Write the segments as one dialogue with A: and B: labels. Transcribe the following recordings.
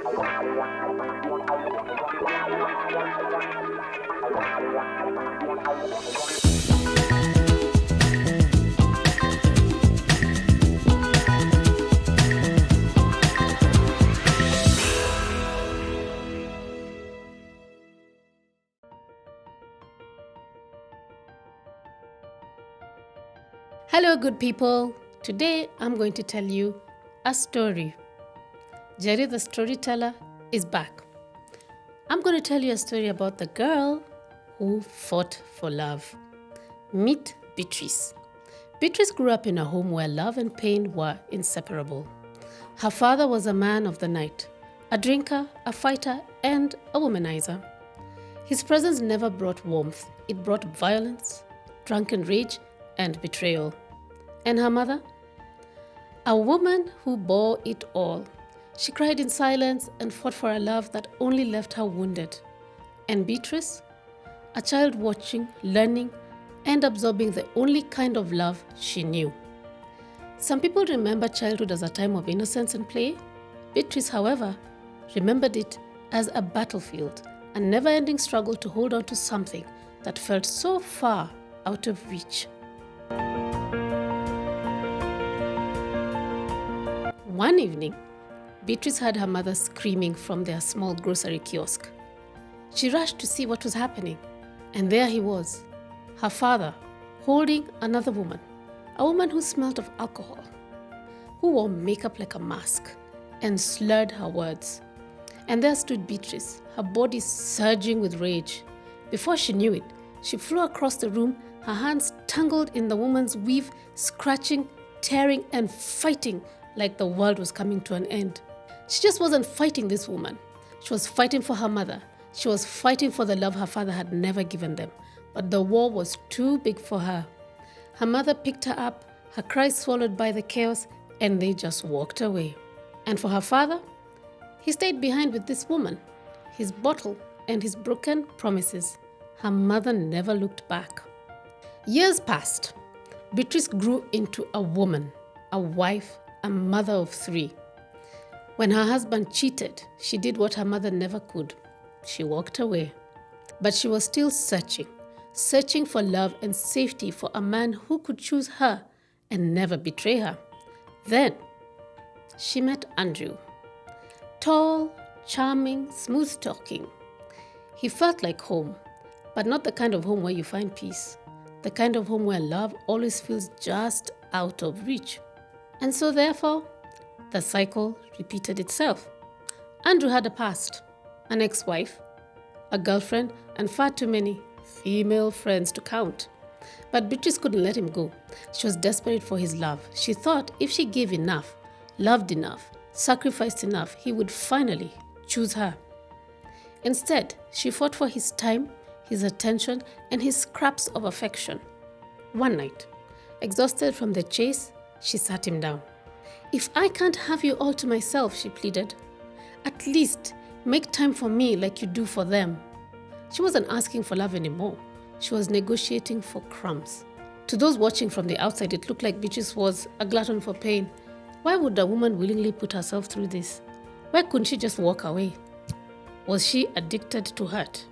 A: Hello, good people. Today I'm going to tell you a story. Jerry the storyteller is back. I'm going to tell you a story about the girl who fought for love. Meet Beatrice. Beatrice grew up in a home where love and pain were inseparable. Her father was a man of the night, a drinker, a fighter, and a womanizer. His presence never brought warmth. It brought violence, drunken rage, and betrayal. And her mother? A woman who bore it all. She cried in silence and fought for a love that only left her wounded. And Beatrice? A child watching, learning, and absorbing the only kind of love she knew. Some people remember childhood as a time of innocence and play. Beatrice, however, remembered it as a battlefield, a never-ending struggle to hold on to something that felt so far out of reach. One evening, Beatrice heard her mother screaming from their small grocery kiosk. She rushed to see what was happening, and there he was, her father, holding another woman, a woman who smelled of alcohol, who wore makeup like a mask and slurred her words. And there stood Beatrice, her body surging with rage. Before she knew it, she flew across the room, her hands tangled in the woman's weave, scratching, tearing, and fighting like the world was coming to an end. She just wasn't fighting this woman. She was fighting for her mother. She was fighting for the love her father had never given them. But the war was too big for her. Her mother picked her up, her cries swallowed by the chaos, and they just walked away. And for her father, he stayed behind with this woman, his bottle and his broken promises. Her mother never looked back. Years passed. Beatrice grew into a woman, a wife, a mother of 3. When her husband cheated, she did what her mother never could. She walked away. But she was still searching for love and safety for a man who could choose her and never betray her. Then she met Andrew. Tall, charming, smooth-talking. He felt like home, but not the kind of home where you find peace. The kind of home where love always feels just out of reach. And so therefore, the cycle repeated itself. Andrew had a past, an ex-wife, a girlfriend, and far too many female friends to count. But Beatrice couldn't let him go. She was desperate for his love. She thought if she gave enough, loved enough, sacrificed enough, he would finally choose her. Instead, she fought for his time, his attention, and his scraps of affection. One night, exhausted from the chase, she sat him down. "If I can't have you all to myself," she pleaded, "at least make time for me like you do for them." She wasn't asking for love anymore. She was negotiating for crumbs. To those watching from the outside, it looked like Beatrice was a glutton for pain. Why would a woman willingly put herself through this? Why couldn't she just walk away? Was she addicted to hurt?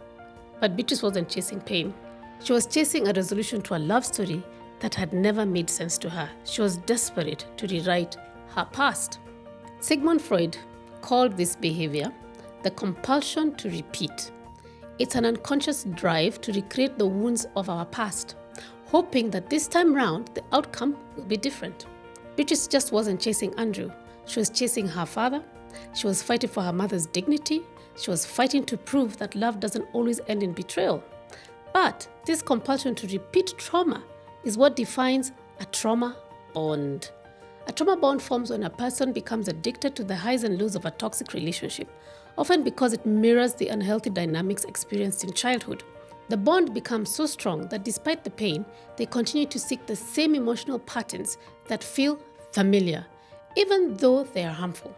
A: But Beatrice wasn't chasing pain. She was chasing a resolution to a love story that had never made sense to her. She was desperate to rewrite her past. Sigmund Freud called this behavior the compulsion to repeat. It's an unconscious drive to recreate the wounds of our past, hoping that this time round the outcome will be different. Beatrice just wasn't chasing Andrew. She was chasing her father. She was fighting for her mother's dignity. She was fighting to prove that love doesn't always end in betrayal. But this compulsion to repeat trauma is what defines a trauma bond. A trauma bond forms when a person becomes addicted to the highs and lows of a toxic relationship, often because it mirrors the unhealthy dynamics experienced in childhood. The bond becomes so strong that despite the pain, they continue to seek the same emotional patterns that feel familiar, even though they are harmful.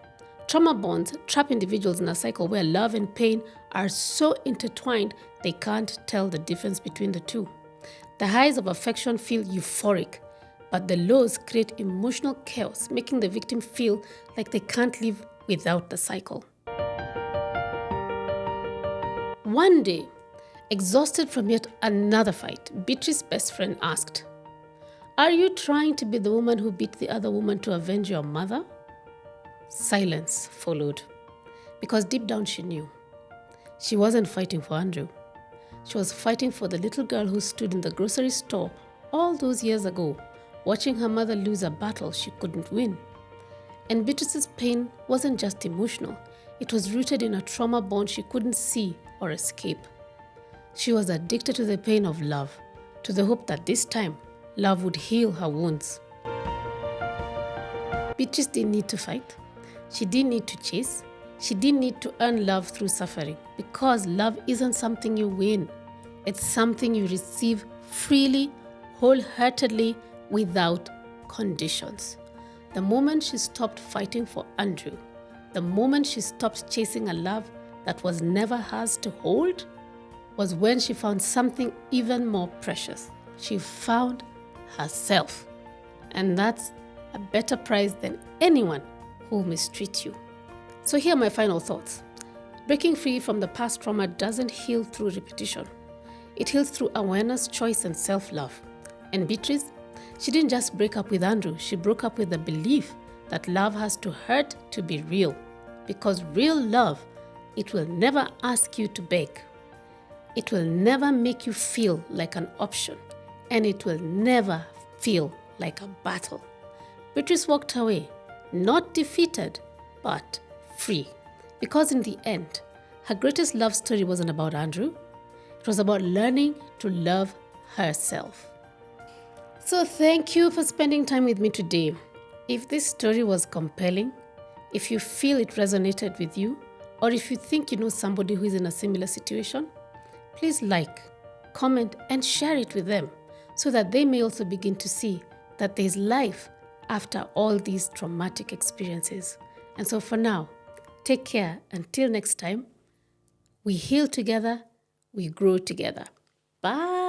A: Trauma bonds trap individuals in a cycle where love and pain are so intertwined they can't tell the difference between the two. The highs of affection feel euphoric, but the lows create emotional chaos, making the victim feel like they can't live without the cycle. One day, exhausted from yet another fight, Beatrice's best friend asked, "Are you trying to be the woman who beat the other woman to avenge your mother?" Silence followed, because deep down she knew. She wasn't fighting for Andrew. She was fighting for the little girl who stood in the grocery store all those years ago, watching her mother lose a battle she couldn't win. And Beatrice's pain wasn't just emotional. It was rooted in a trauma bond she couldn't see or escape. She was addicted to the pain of love, to the hope that this time, love would heal her wounds. Beatrice didn't need to fight. She didn't need to chase. She didn't need to earn love through suffering, because love isn't something you win. It's something you receive freely, wholeheartedly, without conditions. The moment she stopped fighting for Andrew, the moment she stopped chasing a love that was never hers to hold, was when she found something even more precious. She found herself. And that's a better prize than anyone who mistreats you. So here are my final thoughts. Breaking free from the past trauma doesn't heal through repetition. It heals through awareness, choice, and self-love. And Beatrice, she didn't just break up with Andrew, she broke up with the belief that love has to hurt to be real. Because real love, it will never ask you to beg. It will never make you feel like an option. And it will never feel like a battle. Beatrice walked away, not defeated, but free. Because in the end, her greatest love story wasn't about Andrew. It was about learning to love herself. So thank you for spending time with me today. If this story was compelling, if you feel it resonated with you, or if you think you know somebody who is in a similar situation, please like, comment, and share it with them so that they may also begin to see that there is life after all these traumatic experiences. And so for now, take care. Until next time, we heal together, we grow together. Bye.